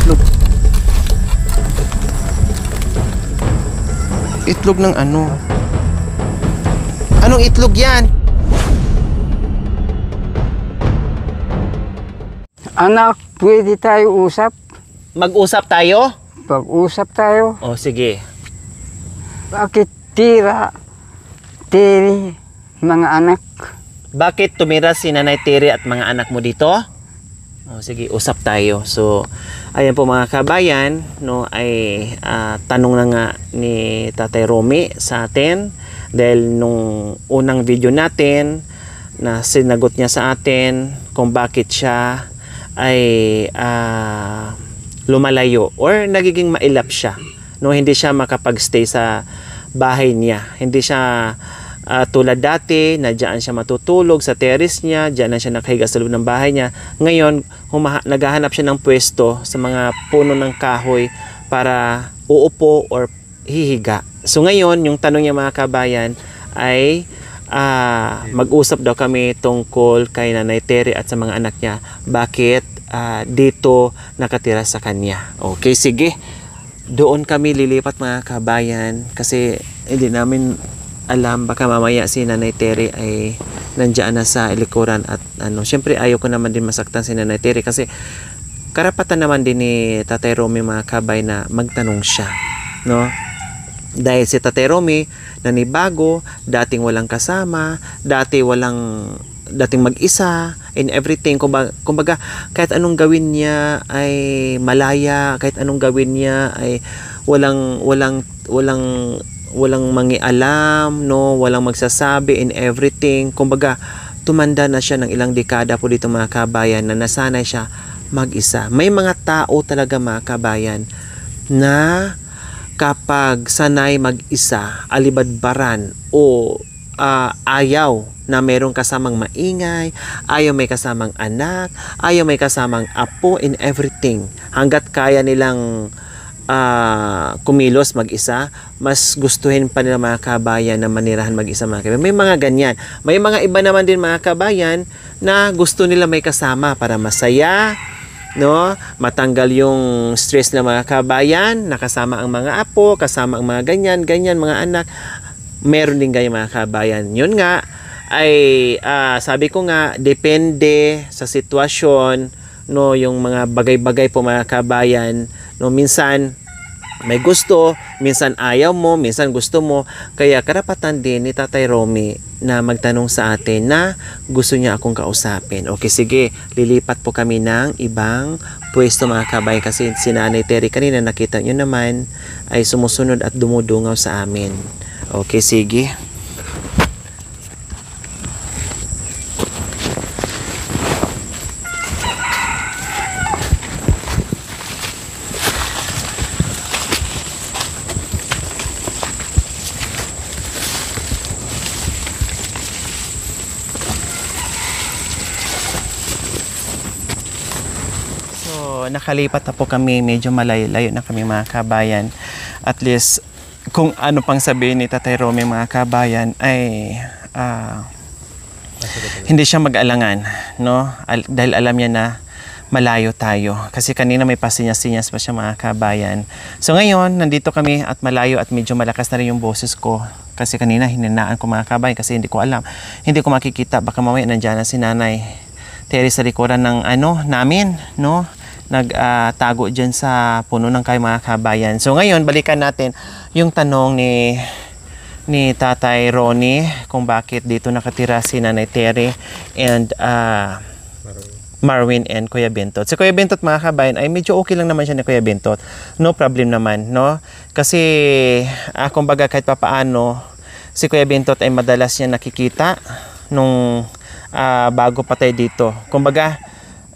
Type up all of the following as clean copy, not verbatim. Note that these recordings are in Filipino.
itlog. Itlog ng ano? Anong itlog yan? Anak, pwede tayo usap? Mag-usap tayo? Pag-usap tayo. O, sige. Bakit tiri, mga anak? Bakit tumira si Nanay Tere at mga anak mo dito? O, sige, usap tayo. So, ayan po mga kabayan, no, ay tanong na nga ni Tatay Romy sa atin. Dahil nung unang video natin, na sinagot niya sa atin kung bakit siya ay lumalayo or nagiging mailap siya. No, hindi siya makapag-stay sa bahay niya. Hindi siya tulad dati na diyan siya matutulog sa terrace niya, diyan na siya nakahiga sa loob ng bahay niya. Ngayon, naghahanap siya ng pwesto sa mga puno ng kahoy para uupo or hihiga. So ngayon, yung tanong niya mga kabayan ay mag-usap daw kami tungkol kay Nanay Tere at sa mga anak niya. Bakit dito nakatira sa kanya? Okay, sige. Doon kami lilipat mga kabayan kasi hindi namin alam, baka mamaya si Nanay Tere ay nandiyan na sa likuran at ano. Siyempre ayaw ko naman din masaktan si Nanay Tere kasi karapatan naman din ni Tatay Romy mga kabay na magtanong siya, no? Dahil si Tatay Romy nanibago, dating walang kasama, dating mag-isa in everything. Kumbaga kahit anong gawin niya ay malaya, kahit anong gawin niya ay walang mangialam, no, walang magsasabi in everything. Kumbaga tumanda na siya ng ilang dekada po dito mga kabayan na nasanay siya mag-isa. May mga tao talaga mga kabayan na kapag sanay mag-isa, alibadbaran o ayaw na merong kasamang maingay, ayaw may kasamang anak, ayaw may kasamang apo in everything. Hanggat kaya nilang kumilos mag-isa, mas gustuhin pa nila mga kabayan na manirahan mag-isa mga kabayan. May mga ganyan. May mga iba naman din mga kabayan na gusto nila may kasama para masaya, no? Matanggal yung stress ng mga kabayan, nakasama ang mga apo, kasama ang mga ganyan, mga anak. Meron din ganyan mga kabayan. Yun nga, ay sabi ko nga, depende sa sitwasyon, no, yung mga bagay-bagay po mga kabayan, no, minsan may gusto, minsan ayaw mo, minsan gusto mo. Kaya karapatan din ni Tatay Romy na magtanong sa atin na gusto niya akong kausapin. Okay, sige, lilipat po kami ng ibang pwesto mga kabayan kasi si Nanay Tere kanina nakita nyo naman ay sumusunod at dumudungaw sa amin. Okay, sige. Nakalipat na po kami, medyo malayo-layo na kami mga kabayan. At least kung ano pang sabihin ni Tatay Romy mga kabayan ay hindi siya mag-alangan, no? Dahil alam niya na malayo tayo. Kasi kanina may pasinyas-sinyas pa siya mga kabayan. So ngayon, nandito kami at malayo at medyo malakas na rin yung boses ko. Kasi kanina hininaan ko mga kabayan kasi hindi ko alam. Hindi ko makikita. Baka mamaya nandiyan na si Nanay Tere sa likuran ng namin, no? Nagtago dyan sa puno ng kahoy mga kabayan. So ngayon, balikan natin yung tanong ni Tatay Ronnie kung bakit dito nakatira si Nanay Tere and Marwin and Kuya Bentot. Si Kuya Bentot mga kabayan ay medyo okay lang naman siya ni Kuya Bentot. No problem naman, no? Kasi kumbaga kahit papaano si Kuya Bentot ay madalas niya nakikita nung bago pa tayo dito. Kumbaga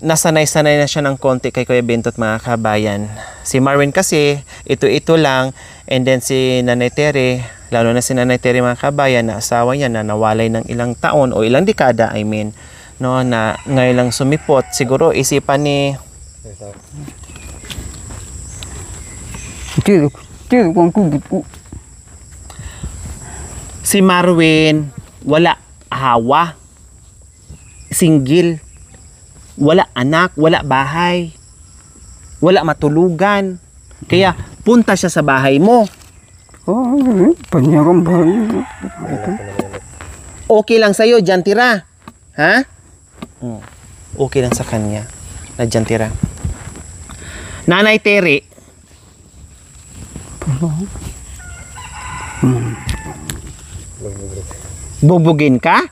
nasanay-sanay na siya ng konti kay Kuya Bentot mga kabayan. Si Marwin kasi, ito lang. And then si Nanay Tere, lalo na si Nanay Tere mga kabayan, na asawa niya na nawalay ng ilang taon o ilang dekada, I mean, no, na ngayon lang sumipot. Siguro isipan ni... Si Marwin, wala hawa. Single. Wala anak, wala bahay. Wala matulugan. Kaya punta siya sa bahay mo. Oh, panyakang bahay. Okay lang sa'yo, dyan tira. Ha? Okay lang sa kanya na dyan tira. Nanay Terry, bubugin ka?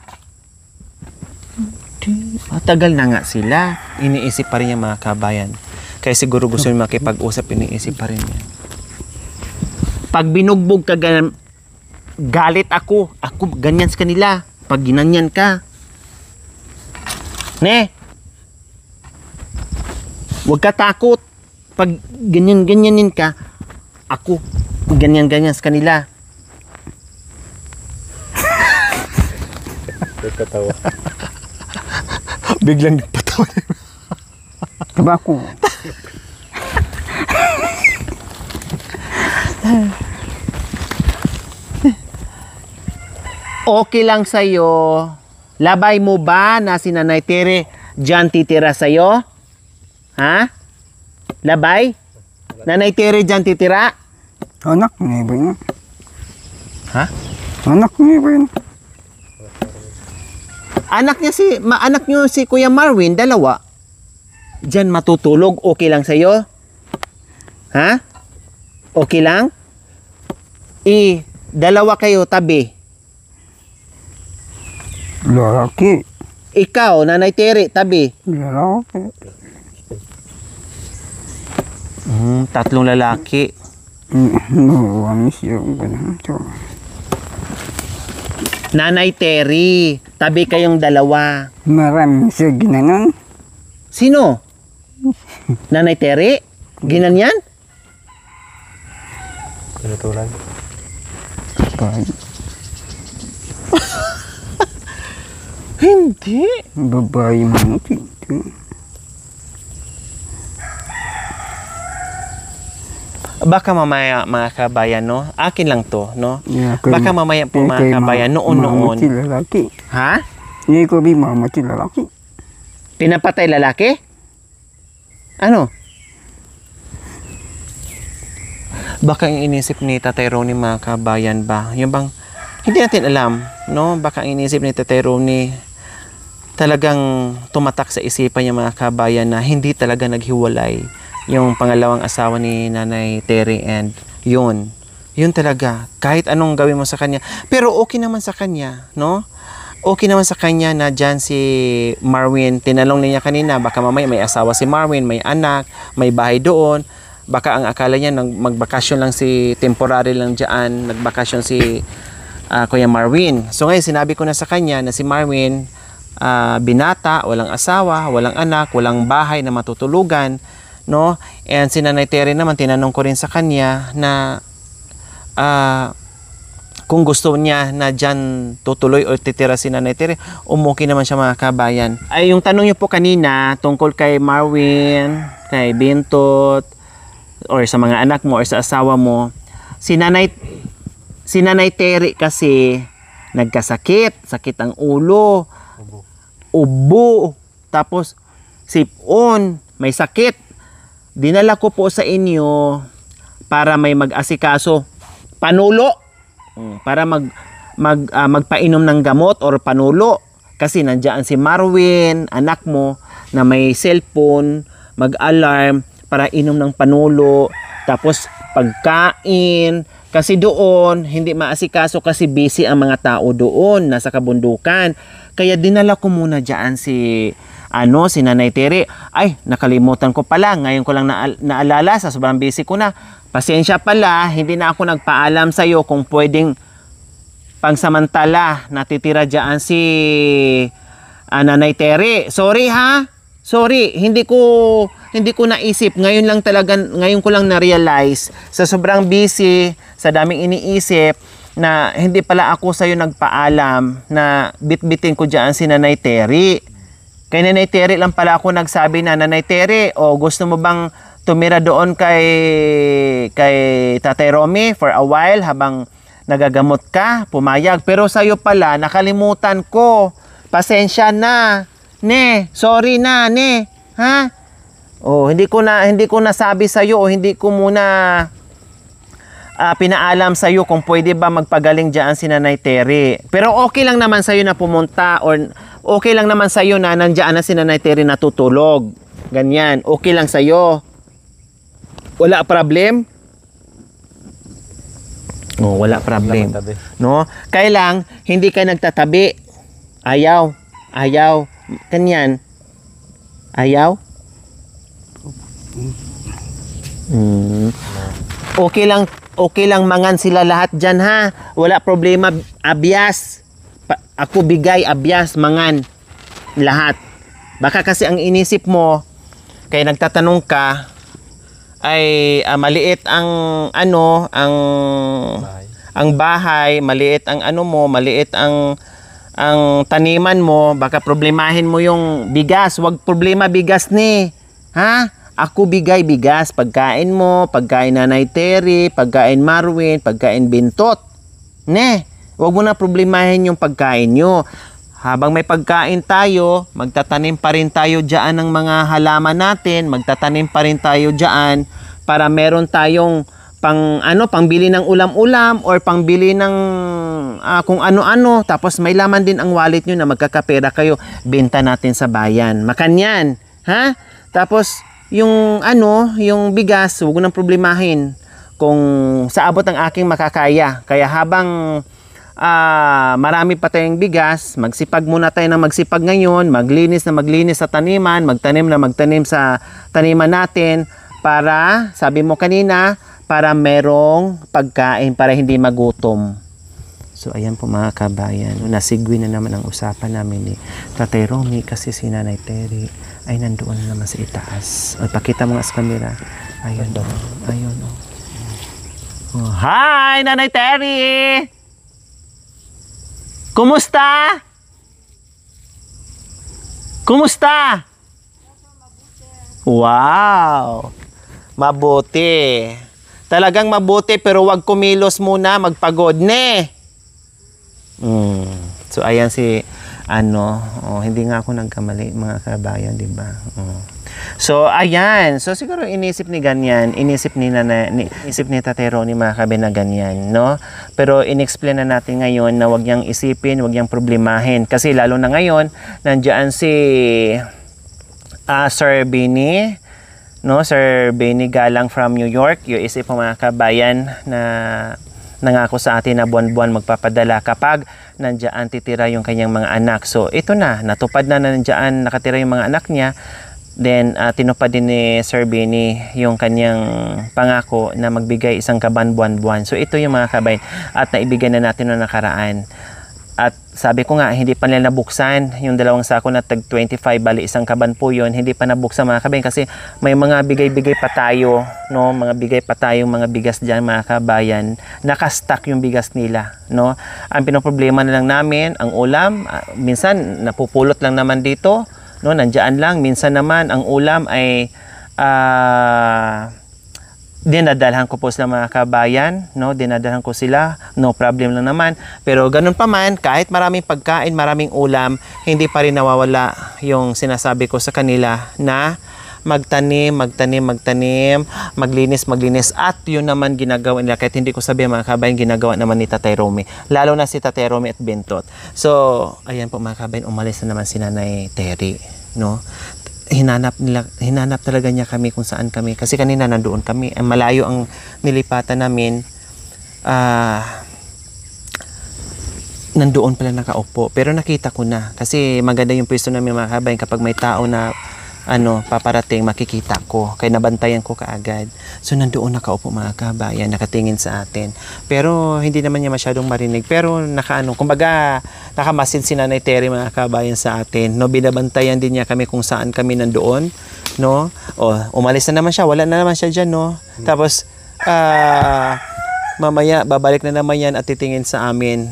Matagal na nga sila. Iniisip pa rin yung mga kabayan. Kaya siguro gusto nyo makipag-usap, iniisip pa rin yan. Pag binugbog ka, galit ako. Ako, ganyan sa kanila. Pag ginanyan ka. Ne? Huwag ka takot. Pag ganyan-ganyanin ka, ako, ganyan-ganyan sa kanila. Nagkatawa. Biglang nagpatawa. Tabako. Okay lang sa'yo. Labay mo ba na si Nanay Tere dyan titira sa'yo? Ha? Labay? Nanay Tere dyan titira? Anak niya ba yun? Ha? Anak niya ba yun? Anak niyo si Kuya Marwin, dalawa. Diyan matutulog, okay lang sa'yo? Ha? Okay lang? Dalawa kayo tabi. Lalaki. Ikaw, Nanay Tere, tabi. Lalaki. Tatlong lalaki. Marami siya. Nanay Terry, tabi kayong dalawa. Marami siya ginanon. Sino? Nanay Terry? Ginanyan? Pinutulan. Hindi. Babae mo dito. Baka mamaya mga kabayan, no? Akin lang to, no? Yeah, Baka mamaya po mga kabayan, noon-noon. Mamatay lalaki. Ha? Hindi ko bi mamatay lalaki. Pinapatay lalaki? Ano? Baka yung inisip ni Tatay Ronnie mga kabayan ba? Yung bang, hindi natin alam, no? Baka ang inisip ni Tatay Ronnie talagang tumatak sa isipan yung mga kabayan na hindi talaga naghiwalay yung pangalawang asawa ni Nanay Terry and yun talaga, kahit anong gawin mo sa kanya. Pero okay naman sa kanya, no? Okay naman sa kanya na dyan si Marwin, tinanong niya kanina, baka mamaya may asawa si Marwin, may anak, may bahay doon. Baka ang akala niya magbakasyon lang si, temporary lang dyan, nagbakasyon si Kuya Marwin. So ngayon sinabi ko na sa kanya na si Marwin, binata, walang asawa, walang anak, walang bahay na matutulugan, no? And si Nanay Terry naman, tinanong ko rin sa kanya na kung gusto niya na dyan tutuloy o titira si Nanay Terry, umuki naman siya mga kabayan. Ay, yung tanong niyo po kanina tungkol kay Marwin, kay Bintot, or sa mga anak mo or sa asawa mo, si Nanay Terry kasi nagkasakit, sakit ang ulo, ubo, tapos sipon, may sakit. Dinala ko po sa inyo para may mag-asikaso, panulo, para magpainom ng gamot or panulo. Kasi nandiyan si Marwin, anak mo, na may cellphone, mag-alarm para inom ng panulo, tapos pagkain. Kasi doon, hindi maasikaso kasi busy ang mga tao doon, nasa kabundukan. Kaya dinala ko muna dyan si Nanay Terry. Ay, nakalimutan ko pala. Ngayon ko lang naalala, sa sobrang busy ko na. Pasensya pala, hindi na ako nagpaalam sa'yo kung pwedeng pangsamantala natitira dyan si Nanay Terry. Sorry ha? Sorry, hindi ko naisip. Ngayon ko lang na-realize sa sobrang busy, sa daming iniisip, na hindi pala ako sa'yo nagpaalam na bitbitin ko dyan si Nanay Terry. Kay Nanay Terry lang pala ako nagsabi na, Nanay Terry, gusto mo bang tumira doon kay Tatay Romy for a while habang nagagamot ka? Pumayag. Pero sa'yo pala, nakalimutan ko. Pasensya na. Ne, sorry na, ne. Ha? Oh, hindi ko nasabi sa iyo o hindi ko muna pinaalam sa iyo kung pwede ba magpagaling diyan si Nanay Terry. Pero okay lang naman sa iyo na pumunta or okay lang naman sa iyo na nandiyan na si Nanay Terry natutulog. Ganyan, okay lang sa iyo. Wala problem? No, wala problem. No? Kailang hindi ka nagtatabi. Ayaw. Kanyan. Ayaw? Okay lang mangan sila lahat dyan ha. Wala problema. Abyas. Ako bigay, abyas, mangan. Lahat. Baka kasi ang inisip mo, kaya nagtatanong ka, ay maliit ang ang bahay, maliit ang maliit ang taniman mo, baka problemahin mo yung bigas. Wag problema bigas ni. Ha? Ako bigay bigas, pagkain mo, pagkain Nanay Terry, pagkain Marwin, pagkain Bintot. Ne, wag mo na problemahin yung pagkain nyo. Habang may pagkain tayo, magtatanim pa rin tayo diyan ng mga halaman natin, magtatanim pa rin tayo diyan para meron tayong pangbili ng ulam-ulam or pangbili ng kung ano-ano. Tapos may laman din ang wallet nyo na magkakapera kayo, benta natin sa bayan. Makanyan, ha? Tapos yung bigas, huwag nang problemahin kung sa abot ng aking makakaya. Kaya habang marami pa tayong bigas, magsipag muna tayo ng magsipag ngayon, maglinis sa taniman, magtanim sa taniman natin para, sabi mo kanina, para merong pagkain, para hindi magutom. So ayan po mga kabayan, nasigwi na naman ang usapan namin ni Tatay Romy kasi si Nanay Terry ay nandoon na naman sa itaas. O, pakita mo nga sa camera. Ayun o. Ayun o. Oh, hi Nanay Terry! Kumusta? Kumusta? Wow! Mabuti. Talagang mabuti pero wag kumilos muna, magpagod ne. So ayan si hindi nga ako nagkamali mga kabayan, di ba? So ayan, so siguro inisip ni Tatay Ronnie mga kabayan na ganyan, no? Pero inexplain na natin ngayon na wag niyang isipin, wag niyang problemahin kasi lalo na ngayon nandiyan si Sir Benny, no? Sir Benny Galang from New York. Yung isip po mga kabayan na nangako sa atin na buwan-buwan magpapadala kapag nandiyan titira yung kanyang mga anak. So ito na, natupad na nandiyan nakatira yung mga anak niya. Then tinupad din ni Sir Benny yung kanyang pangako na magbigay isang kaban buwan-buwan. So ito yung mga kabayan at naibigay na natin noong nakaraan. At sabi ko nga, hindi pa nila nabuksan yung 2 sako na tag 25, bali isang kaban po yun, hindi pa nabuksan mga kabayan kasi may mga bigay-bigay pa tayo, no? Mga bigay pa tayong mga bigas dyan mga kabayan, nakastock yung bigas nila, no? Ang pinoproblema na lang namin, ang ulam, minsan napupulot lang naman dito, no? Nandiyan lang, minsan naman ang ulam ay dinadalhan ko po sila mga kabayan, no? Dinadalhan ko sila, no problem lang naman. Pero ganun pa man, kahit maraming pagkain, maraming ulam, hindi pa rin nawawala yung sinasabi ko sa kanila na magtanim, maglinis, at yun naman ginagawa nila. Kahit hindi ko sabihin mga kabayan, ginagawa naman ni Tatay Romy. Lalo na si Tatay Romy at Bintot. So, ayan po mga kabayan, umalis na naman si Nanay Terry, no? Hinanap talaga niya kami kung saan kami. Kasi kanina nandoon kami. Malayo ang nilipatan namin. Nandoon pala nakaupo. Pero nakita ko na. Kasi maganda yung pwesto namin mga kabayan. Kapag may tao na paparating, makikita ko. Kaya nabantayan ko kaagad. So nandoon nakaupo mga kabayan. Nakatingin sa atin. Pero hindi naman niya masyadong marinig. Pero kumbaga nakamasid si Nanay Terry mga kabayan sa atin. No, binabantayan din niya kami kung saan kami nandoon, no? Umalis na naman siya, wala na naman siya diyan, no? Tapos mamaya babalik na naman yan at titingin sa amin.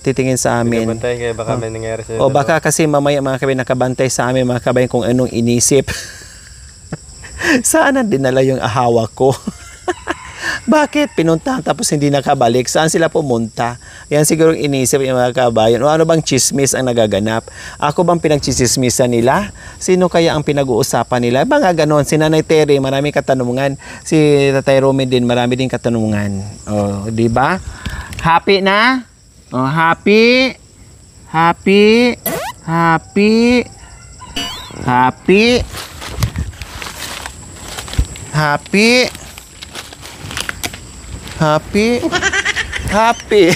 Bantay kayo, baka may nangyari sa'yo. Baka kasi mamaya mga kabayan nakabantay sa amin mga kabayan kung anong inisip. Saan na dinala yung ahawa ko? bakit? Pinuntahan tapos hindi nakabalik. Saan sila pumunta? Yan siguro inisip yung mga kabayan. O ano bang chismis ang nagaganap? Ako bang pinagchismisan nila? Sino kaya ang pinag-uusapan nila? Mga ganon. Si Nanay Terry, marami katanungan. Si Tatay Romy din, marami din katanungan. O, di ba? Happy na? O, happy? Happy? Happy? Happy? Happy? Happy? Happy?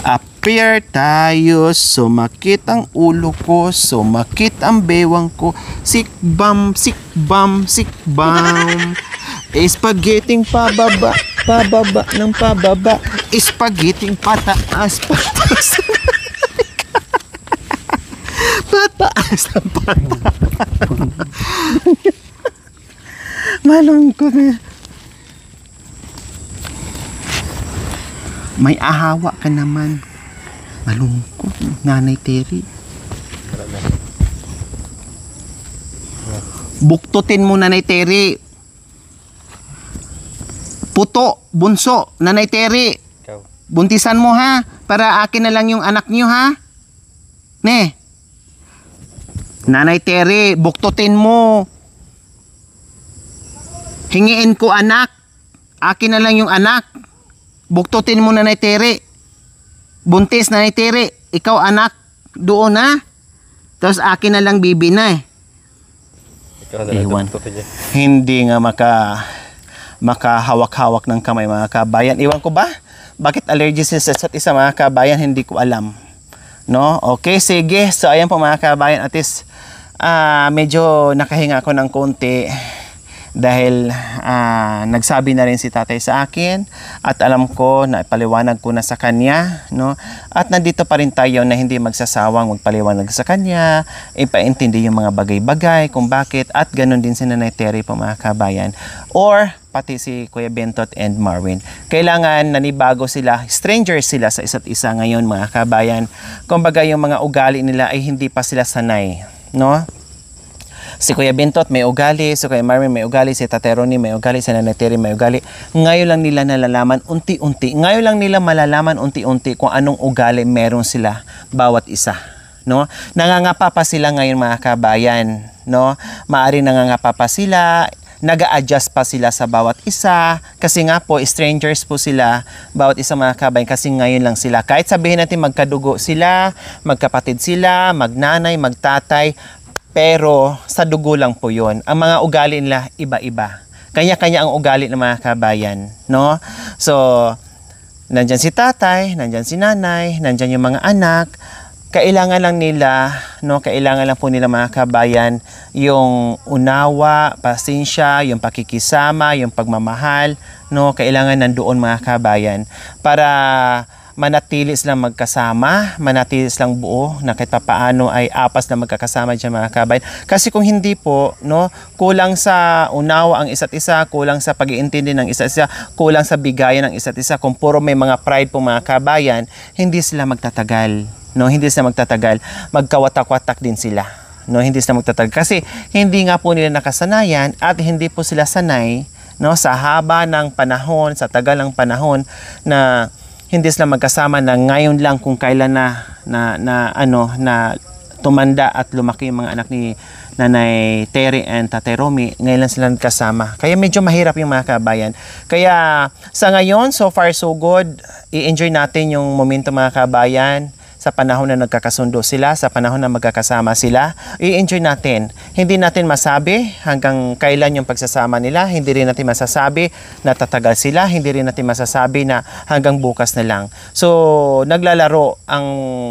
Appear tayo, sumakit ang ulo ko, sumakit ang bewang ko, sikbam, sikbam, sikbam. Spaghetting pababa, pababa ng pababa, spaghetting pataas, pataas. Pataas ng pataas. Malungkot na. May ahawa ka naman. Malungkot, Nanay Terry. Buktutin mo, Nanay Terry. Puto, bunso, Nanay Terry. Ikaw. Buntisan mo ha, para akin na lang yung anak niyo ha. Ne. Nanay Terry, buktutin mo. Hingiin ko anak. Akin na lang yung anak. Buktutin mo, Nanay Terry. Buntis, Nanay Terry. Ikaw anak, doon ha. Tapos akin na lang bibi na eh. Ikaw na Ewan. lang dyan. Hindi nga makahawak-hawak ng kamay mga kabayan. Iwan ko ba? Bakit allergy sila sa isa't isa mga kabayan? Hindi ko alam. No? Okay, sige. So ayan po mga kabayan. At least medyo nakahinga ako ng konti dahil nagsabi na rin si tatay sa akin at alam ko na ipaliwanag ko na sa kanya, no? At nandito pa rin tayo na hindi magsasawang magpaliwanag sa kanya, ipaintindi yung mga bagay-bagay kung bakit, at ganun din si Nanay Terry po mga kabayan, or pati si Kuya Bentot and Marvin. Kailangan nanibago sila, strangers sila sa isa't isa ngayon mga kabayan. Kumbaga yung mga ugali nila ay hindi pa sila sanay, no? Si Kuya Bentot may ugali, si Kuya Marvin may ugali, si Tatay Ronnie may ugali, si Nanay Terry may ugali. Ngayon lang nila nalalaman unti-unti. Ngayon lang nila malalaman unti-unti kung anong ugali meron sila bawat isa, no? Nangangapa pa sila ngayon mga kabayan, no? Maari nangangapa pa sila, nag-a-adjust pa sila sa bawat isa kasi nga po strangers po sila bawat isa mga kabayan kasi ngayon lang sila. Kahit sabihin natin magkadugo sila, magkapatid sila, magnanay, magtatay, pero sa dugo lang po yun. Ang mga ugali nila iba-iba. Kanya-kanya ang ugali ng mga kabayan, no? So, nandyan si tatay, nandyan si nanay, nandyan yung mga anak. Kailangan lang nila, no? Kailangan lang po nila mga kabayan yung unawa, pasensya, yung pakikisama, yung pagmamahal, no? Kailangan nandoon mga kabayan para manatili silang magkasama, manatili silang buo na kahit paano ay apas na magkakasama dyan mga kabayan. Kasi kung hindi po, no, kulang sa unawa ang isa't isa, kulang sa pag-iintindi ng isa't isa, kulang sa bigayan ng isa't isa, kung puro may mga pride po mga kabayan, hindi sila magtatagal. No, hindi sila magtatagal. Magkawatak-watak din sila. No, hindi sila magtatagal. Kasi hindi nga po nila nakasanayan at hindi po sila sanay, no, sa haba ng panahon, sa tagal ng panahon na hindi sila magkasama na ngayon lang kung kailan na tumanda at lumaki yung mga anak ni Nanay Terry and Tatay Romy, ngayon lang sila nagkasama. Kaya medyo mahirap yung mga kabayan. Kaya sa ngayon, so far so good, i-enjoy natin yung momento mga kabayan. Sa panahon na nagkakasundo sila, sa panahon na magkakasama sila, i-enjoy natin. Hindi natin masabi hanggang kailan yung pagsasama nila, hindi rin natin masasabi na tatagal sila, hindi rin natin masasabi na hanggang bukas na lang. So, naglalaro ang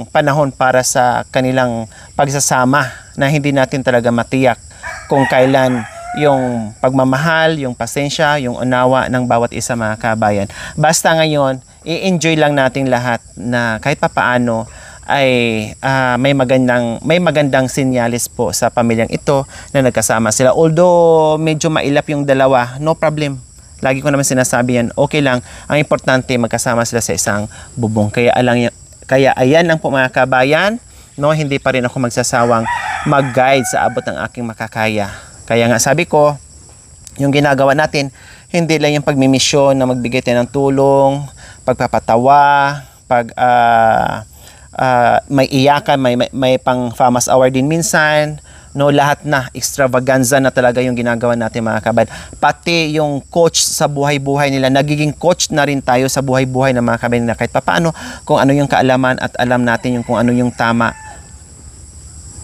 panahon para sa kanilang pagsasama na hindi natin talaga matiyak kung kailan yung pagmamahal, yung pasensya, yung unawa ng bawat isa mga kabayan. Basta ngayon, i-enjoy lang natin lahat na kahit papaano ay may magandang sinyalis po sa pamilyang ito na nagkasama sila. Although medyo mailap yung dalawa, no problem. Lagi ko naman sinasabi yan, okay lang. Ang importante magkasama sila sa isang bubong. Kaya ayan lang po mga kabayan, no, hindi pa rin ako magsasawang mag-guide sa abot ng aking makakaya. Kaya nga sabi ko, yung ginagawa natin, hindi lang yung pagmimisyon na magbigay tayo ng tulong, pagpapatawa, pag may iyakan, may pang FAMAS hour din minsan, no, lahat na extravaganza na talaga yung ginagawa natin mga kabad. Pati yung coach sa buhay-buhay nila, nagiging coach na rin tayo sa buhay-buhay ng mga kabad nila kahit papaano kung ano yung kaalaman at alam natin yung kung ano yung tama,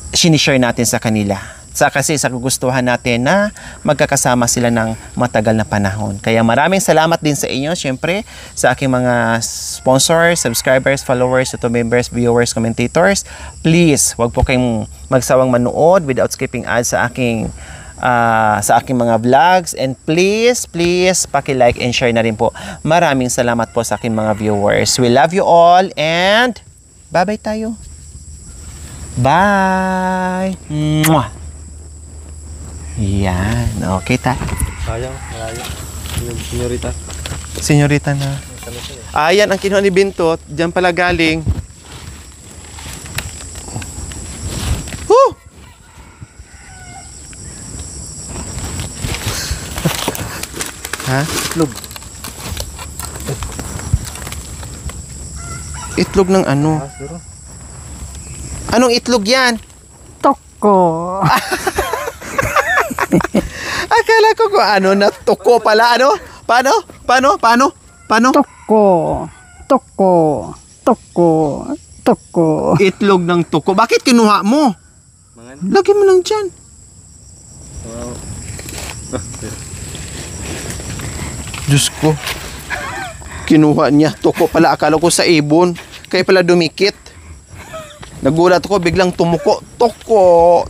sinishare natin sa kanila. Kasi sa gugustuhan natin na magkakasama sila ng matagal na panahon. Kaya maraming salamat din sa inyo, syempre, sa aking mga sponsors, subscribers, followers, YouTube members, viewers, commentators. Please, wag po kayong magsawang manood without skipping ads sa aking mga vlogs. And please, paki-like and share na rin po. Maraming salamat po sa aking mga viewers. We love you all and bye-bye tayo. Bye! Mwah! Yan. Okay, ta. Sayang, malayo. Senyorita. Senyorita na. Ayan ang kinuha ni Bintot. Diyan pala galing. Woo! Ha? Itlog. Itlog ng ano? Anong itlog yan? Toko. Akala ko kung ano na tuko pala. Ano? Paano? Toko. Itlog ng tuko. Bakit kinuha mo? Lagyan mo lang dyan. Diyos ko. Kinuha niya. Tuko pala. Akala ko sa ibon. Kaya pala dumikit. Nagulat ko. Biglang tumuko. Toko.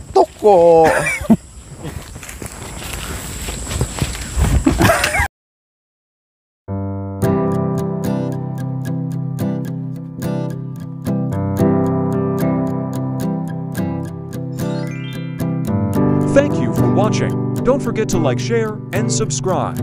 Thank you for watching. Don't forget to like, share, and subscribe.